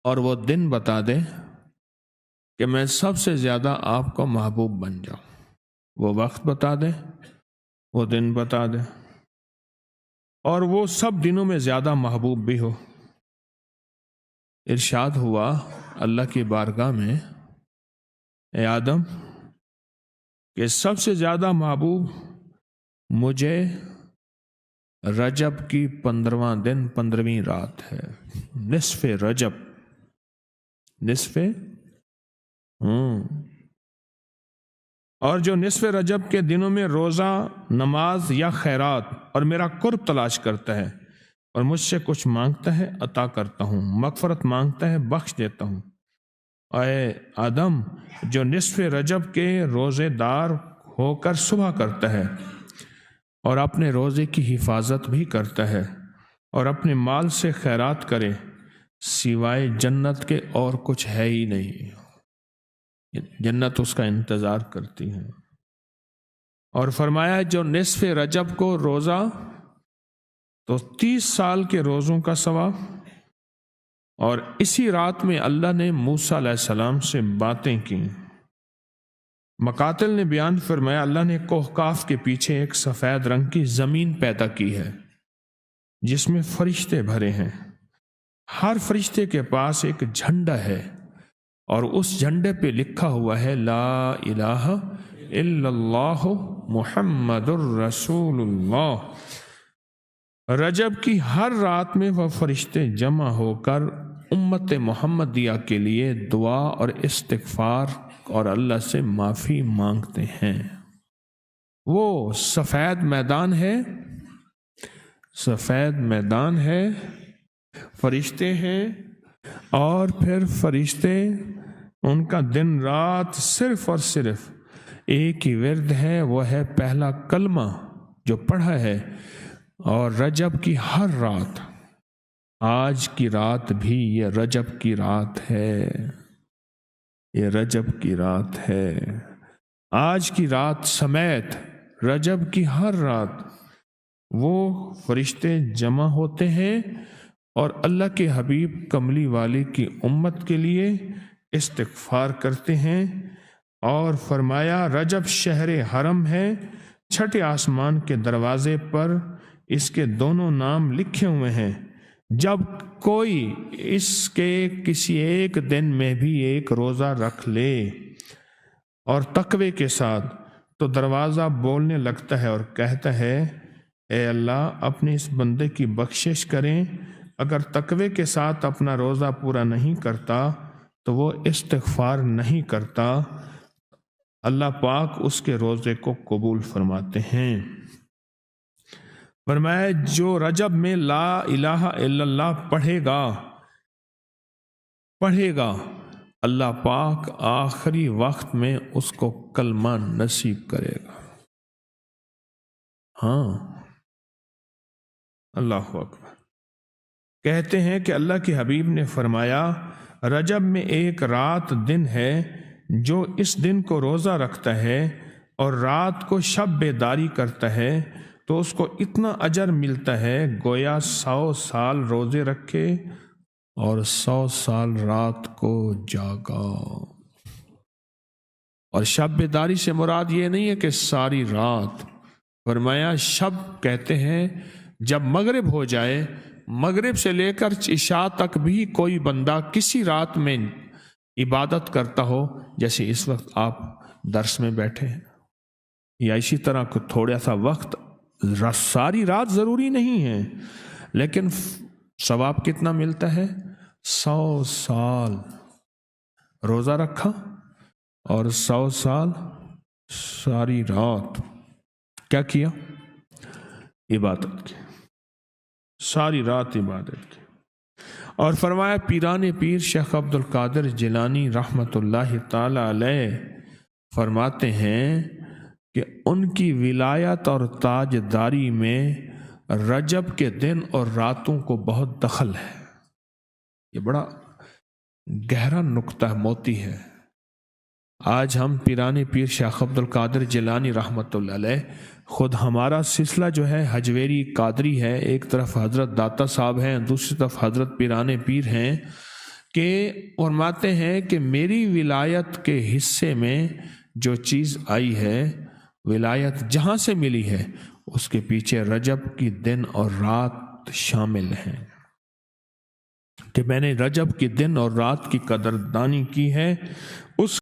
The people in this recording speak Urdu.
اور وہ دن بتا دے کہ میں سب سے زیادہ آپ کو محبوب بن جاؤں، وہ وقت بتا دے، وہ دن بتا دے، اور وہ سب دنوں میں زیادہ محبوب بھی ہو۔ ارشاد ہوا اللہ کی بارگاہ میں، اے آدم کہ سب سے زیادہ محبوب مجھے رجب کی 15واں دن 15ویں رات ہے، نصف رجب، نصف اور جو نصف رجب کے دنوں میں روزہ، نماز یا خیرات اور میرا قرب تلاش کرتا ہے اور مجھ سے کچھ مانگتا ہے عطا کرتا ہوں، مغفرت مانگتا ہے بخش دیتا ہوں۔ اے آدم جو نصف رجب کے روزے دار ہو کر صبح کرتا ہے اور اپنے روزے کی حفاظت بھی کرتا ہے اور اپنے مال سے خیرات کرے، سوائے جنت کے اور کچھ ہے ہی نہیں، جنت اس کا انتظار کرتی ہے۔ اور فرمایا جو نصف رجب کو روزہ تو 30 سال کے روزوں کا ثواب، اور اسی رات میں اللہ نے موسیٰ علیہ السلام سے باتیں کی۔ مقاتل نے بیان فرمایا اللہ نے کوہکاف کے پیچھے ایک سفید رنگ کی زمین پیدا کی ہے جس میں فرشتے بھرے ہیں، ہر فرشتے کے پاس ایک جھنڈا ہے اور اس جھنڈے پہ لکھا ہوا ہے لا الہ الا اللہ محمد الرسول اللہ۔ رجب کی ہر رات میں وہ فرشتے جمع ہو کر امت محمدیہ کے لیے دعا اور استغفار اور اللہ سے معافی مانگتے ہیں۔ وہ سفید میدان ہے، سفید میدان ہے، فرشتے ہیں، اور پھر فرشتے ان کا دن رات صرف اور صرف ایک ہی ورد ہے، وہ ہے پہلا کلمہ جو پڑھا ہے۔ اور رجب کی ہر رات، آج کی رات بھی یہ رجب کی رات ہے، یہ رجب کی رات ہے، آج کی رات سمیت رجب کی ہر رات وہ فرشتے جمع ہوتے ہیں اور اللہ کے حبیب کملی والی کی امت کے لیے استغفار کرتے ہیں۔ اور فرمایا رجب شہر حرم ہے، چھٹے آسمان کے دروازے پر اس کے دونوں نام لکھے ہوئے ہیں، جب کوئی اس کے کسی ایک دن میں بھی ایک روزہ رکھ لے اور تقوی کے ساتھ تو دروازہ بولنے لگتا ہے اور کہتا ہے اے اللہ اپنے اس بندے کی بخشش کریں، اگر تقوی کے ساتھ اپنا روزہ پورا نہیں کرتا تو وہ استغفار نہیں کرتا، اللہ پاک اس کے روزے کو قبول فرماتے ہیں۔ فرمایا جو رجب میں لا الہ الا اللہ پڑھے گا اللہ پاک آخری وقت میں اس کو کلمہ نصیب کرے گا۔ ہاں، اللہ اکبر۔ کہتے ہیں کہ اللہ کے حبیب نے فرمایا رجب میں ایک رات دن ہے، جو اس دن کو روزہ رکھتا ہے اور رات کو شب بیداری کرتا ہے تو اس کو اتنا اجر ملتا ہے گویا 100 سال روزے رکھے اور 100 سال رات کو جاگا۔ اور شب بیداری سے مراد یہ نہیں ہے کہ ساری رات، فرمایا شب کہتے ہیں جب مغرب ہو جائے، مغرب سے لے کر عشاء تک بھی کوئی بندہ کسی رات میں عبادت کرتا ہو، جیسے اس وقت آپ درس میں بیٹھے ہیں، یا اسی طرح کو تھوڑا سا وقت، ساری رات ضروری نہیں ہے، لیکن ثواب کتنا ملتا ہے؟ 100 سال روزہ رکھا اور 100 سال ساری رات کیا کیا؟ عبادت کی، ساری رات عبادت کی۔ اور فرمایا پیران پیر شیخ عبد القادر جیلانی رحمت اللہ تعالی علیہ فرماتے ہیں کہ ان کی ولایت اور تاجداری میں رجب کے دن اور راتوں کو بہت دخل ہے۔ یہ بڑا گہرا نقطہ موتی ہے۔ آج ہم پیران پیر شیخ عبد القادر جیلانی رحمت اللہ علیہ، خود ہمارا سلسلہ جو ہے حجویری قادری ہے، ایک طرف حضرت داتا صاحب ہیں، دوسری طرف حضرت پیران پیر ہیں، کہ فرماتے ہیں کہ میری ولایت کے حصے میں جو چیز آئی ہے، ولایت جہاں سے ملی ہے، اس کے پیچھے رجب کی دن اور رات شامل ہیں، کہ میں نے رجب کی دن اور رات کی قدردانی کی ہے، اس